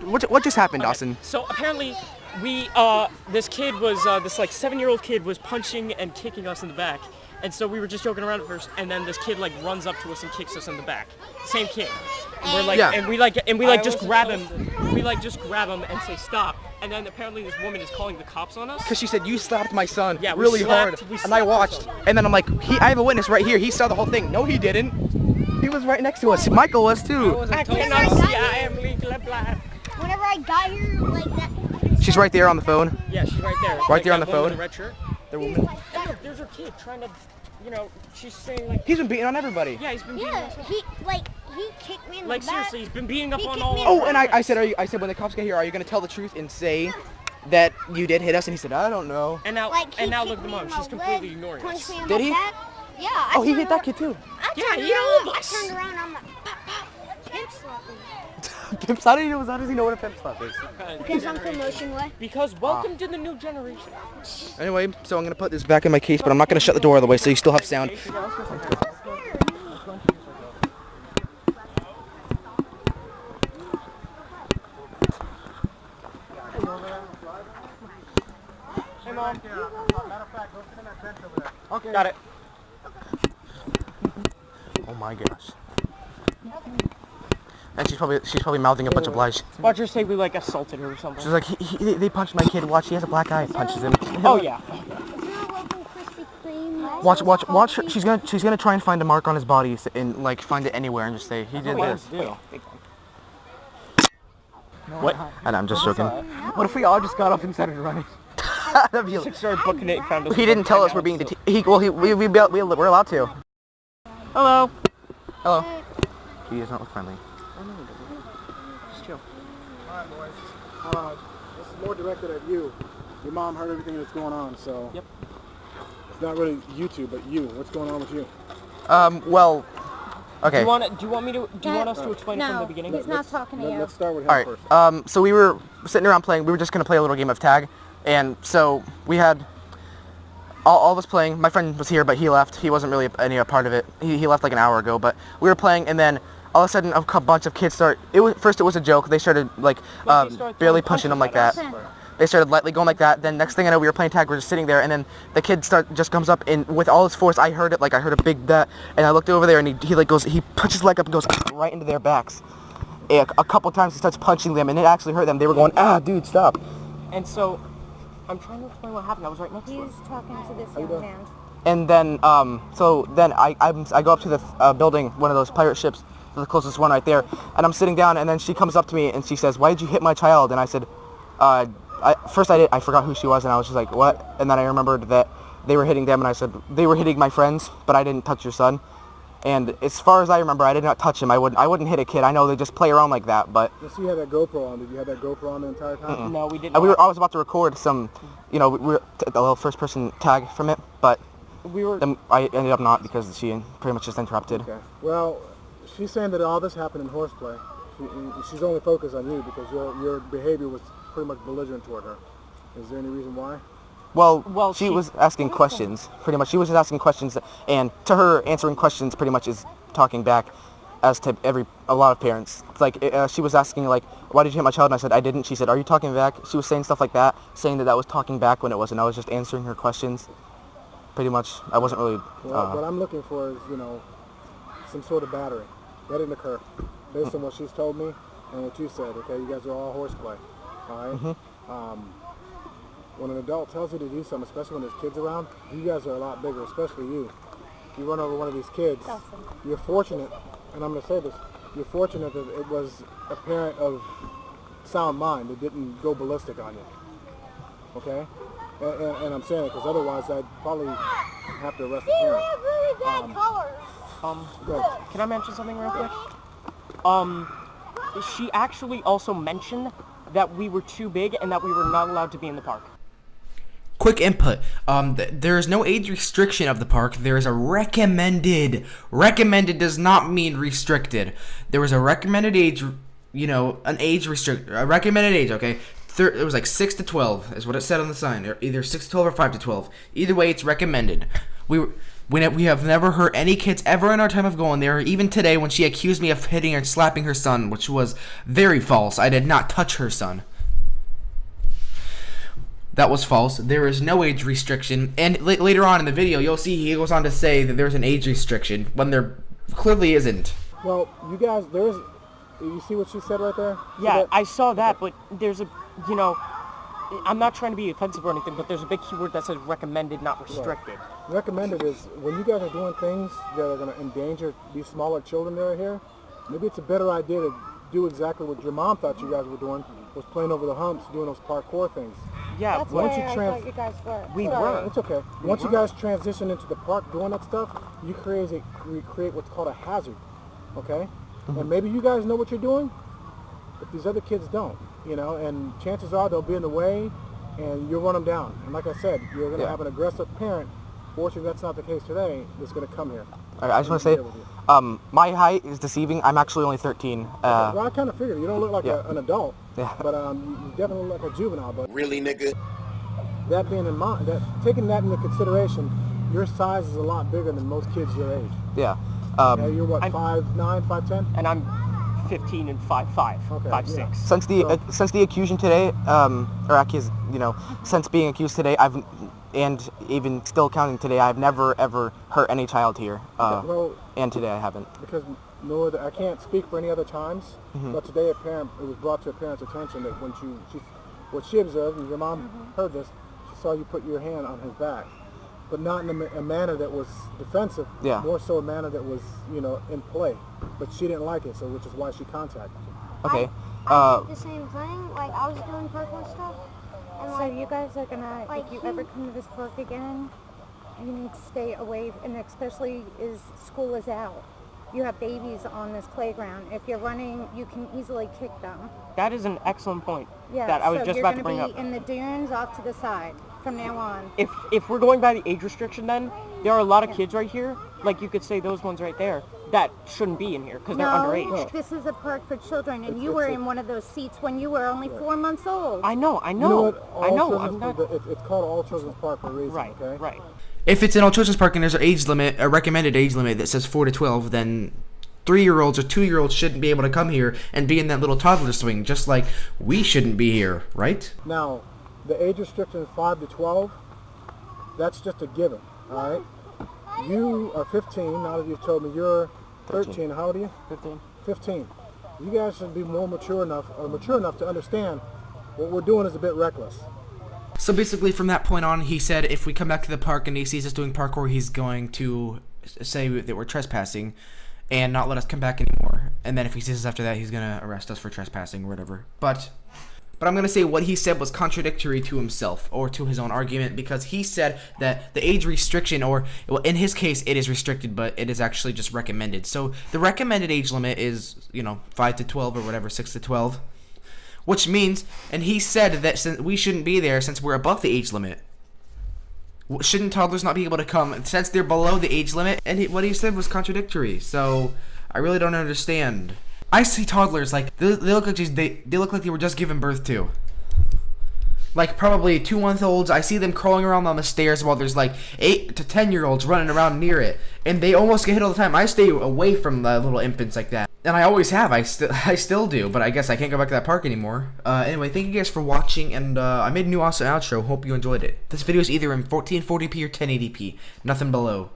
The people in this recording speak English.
what just happened, Dawson? So apparently, this kid was this like 7-year-old kid was punching and kicking us in the back, and so we were just joking around at first, and then this kid like runs up to us and kicks us in the back. Same kid. And we're like, and we just grab him. We like just grab him and say stop. And then apparently this woman is calling the cops on us. Because she said, you slapped my son really hard. And I watched. And then I'm like, I have a witness right here. He saw the whole thing. No, he didn't. He was right next to us. Michael was too. I cannot see. I am legally blind. Whenever I got here, like that. She's right there on the phone. Yeah, she's right there. Right there on the phone. The red shirt. The woman. And look, there's her kid trying to, she's saying like. He's been beating on everybody. Yeah, he's been beating Yeah, he kicked me in the back. Like seriously, he's been beating up on all. Oh, and I said, when the cops get here, are you gonna tell the truth and say that you did hit us? And he said, I don't know. And now, look at the mom. She's completely ignoring us. Did he? Yeah. Oh, he hit that kid too. I turned around and I'm like, pop, pop, pimp slap me. Pimp, how does he know what a pimp slap is? Because I'm promotion way. Because welcome to the new generation. Anyway, so I'm gonna put this back in my case, but I'm not gonna shut the door all the way, so you still have sound. Hey, Mom. Matter of fact, go sit in that bench over there. Okay. Got it. Oh my gosh. And she's probably mouthing a bunch of lies. Watch her say we like assaulted her or something. She's like, they punched my kid. Watch, he has a black eye. Punches him. Oh yeah. Watch her. She's gonna try and find a mark on his body and like find it anywhere and just say he did this. What? And I'm just joking. What if we all just got up and started running? Started booking it. Found us. He didn't tell us we're being we're allowed to. Hello. Hello. He does not look friendly. Just chill. Alright, boys. This is more directed at you. Your mom heard everything that's going on, so. Yep. It's not really you two, but you. What's going on with you? Well, okay. Do you want us to explain it from the beginning? He's not talking to you. Let's start with him All right. first. So we were sitting around playing. We were just gonna play a little game of tag, and so we had all of us playing. My friend was here, but he left. He wasn't really any part of it. He left like an hour ago. But we were playing, and then all of a sudden a bunch of kids start. It was a joke. They started like barely pushing them like that. They started lightly going like that. Then next thing I know, we were playing tag. We're just sitting there, and then the kid just comes up and with all his force, I heard it. Like I heard a big that, and I looked over there, and he puts his leg up and goes right into their backs. A couple times he starts punching them, and it actually hurt them. They were going, dude, stop. And so, I'm trying to explain what happened. I was right next to him. He's talking to this young man. And then so then I go up to the building, one of those pirate ships, the closest one right there, and I'm sitting down, and then she comes up to me and she says, "Why did you hit my child?" And I said, I forgot who she was, and I was just like, what? And then I remembered that they were hitting them, and I said, they were hitting my friends, but I didn't touch your son. And as far as I remember, I did not touch him. I wouldn't hit a kid. I know they just play around like that, but. Just so you had that GoPro on. Did you have that GoPro on the entire time? No, we didn't. I was about to record some, we were a little first-person tag from it, but then I ended up not because she pretty much just interrupted. Okay. Well, she's saying that all this happened in horseplay. She's only focused on you because your behavior was pretty much belligerent toward her. Is there any reason why? Well, she was asking questions, pretty much. She was just asking questions, and to her, answering questions pretty much is talking back, as to a lot of parents. It's like, she was asking, like, why did you hit my child? And I said, I didn't. She said, are you talking back? She was saying stuff like that, saying that was talking back when it wasn't. I was just answering her questions, pretty much. I wasn't really... what I'm looking for is, some sort of battery. That didn't occur. Based on what she's told me and what you said, okay? You guys are all horseplay, all right? Mm-hmm. When an adult tells you to do something, especially when there's kids around, you guys are a lot bigger, especially you. You run over one of these kids, you're fortunate, and I'm going to say this, you're fortunate that it was a parent of sound mind that didn't go ballistic on you, okay? And I'm saying it because otherwise I'd probably have to arrest the parent. We have really bad colors. Can I mention something real quick? She actually also mentioned that we were too big and that we were not allowed to be in the park. Quick input. There is no age restriction of the park. There is a recommended. Recommended does not mean restricted. There was a recommended age, a recommended age, okay? It was like 6 to 12 is what it said on the sign. Either 6 to 12 or 5 to 12. Either way, it's recommended. We have never hurt any kids ever in our time of going there. Even today, when she accused me of hitting and slapping her son, which was very false. I did not touch her son. That was false. There is no age restriction. And later on in the video, you'll see he goes on to say that there's an age restriction when there clearly isn't. Well, you guys, you see what she said right there? Yeah, I saw that, but there's a, you know, I'm not trying to be offensive or anything, but there's a big keyword that says recommended, not restricted. Right. Recommended is when you guys are doing things that are going to endanger these smaller children that are here, maybe it's a better idea to do exactly what your mom thought you guys were doing, was playing over the humps, doing those parkour things. Yeah, That's once where you I thought you guys were. We Sorry. were. It's okay. Once you guys transition into the park doing that stuff, you create what's called a hazard, okay? And maybe you guys know what you're doing, but these other kids don't, you know, and chances are they'll be in the way and you'll run them down. And like I said, you're going to have an aggressive parent. Fortunately, that's not the case today. That's going to come here. I just want to say, my height is deceiving. I'm actually only 13. Well, I kind of figured. You don't look like an adult, Yeah. but you definitely look like a juvenile. But Really, nigga? that being in mind, taking that into consideration, your size is a lot bigger than most kids your age. Yeah. Yeah, you're what, 5'9", 5'10"? And I'm 15 and 5'5", Okay, 5'6". yeah. Since the accusation today, since being accused today, and even still counting today, I've never ever hurt any child here. Well, And today I haven't. because I can't speak for any other times, but today it was brought to a parent's attention that when what she observed, and your mom heard this, she saw you put your hand on his back, but not in a manner that was defensive, Yeah. more so a manner that was, in play. But she didn't like it, so which is why she contacted you. Okay. I did the same thing. Like, I was doing parkour stuff. And So like, you guys are gonna, like if you he- ever come to this park again, you need to stay away, and especially as school is out. You have babies on this playground. If you're running, you can easily kick them. That is an excellent point. Yeah, that I was so just you're about to gonna bring be up. in the dunes off to the side from now on. If we're going by the age restriction, then there are a lot of kids right here, like you could say those ones right there, that shouldn't be in here because they're underage. This is a park for children, and you were in one of those seats when you were only 4 months old. I know. You know what? I know. All I'm children's- not. It's called All Children's Park for a reason, Right. okay? Right. If it's an all children's park and there's an age limit, a recommended age limit that says 4 to 12, then 3-year-olds or 2-year-olds shouldn't be able to come here and be in that little toddler swing, just like we shouldn't be here, right? Now, the age restriction is 5 to 12. That's just a given, all right? You are 15. Now that you've told me you're 13. How old are you? 15. 15. You guys should be more mature enough to understand what we're doing is a bit reckless. So basically, from that point on, he said if we come back to the park and he sees us doing parkour, he's going to say that we're trespassing and not let us come back anymore. And then if he sees us after that, he's going to arrest us for trespassing or whatever. But I'm going to say what he said was contradictory to himself or to his own argument, because he said that the age restriction, or well, in his case, it is restricted, but it is actually just recommended. So the recommended age limit is, 5 to 12 or whatever, 6 to 12. Which means, and he said that since we shouldn't be there since we're above the age limit. Shouldn't toddlers not be able to come since they're below the age limit? And what he said was contradictory. So I really don't understand. I see toddlers like they look like they look like they were just given birth to. Like probably 2-month-olds. I see them crawling around on the stairs while there's like 8 to 10-year-olds running around near it, and they almost get hit all the time. I stay away from the little infants like that, and I always have. I still do, but I guess I can't go back to that park anymore. Anyway, thank you guys for watching, and I made a new awesome outro. Hope you enjoyed it. This video is either in 1440p or 1080p. Nothing below.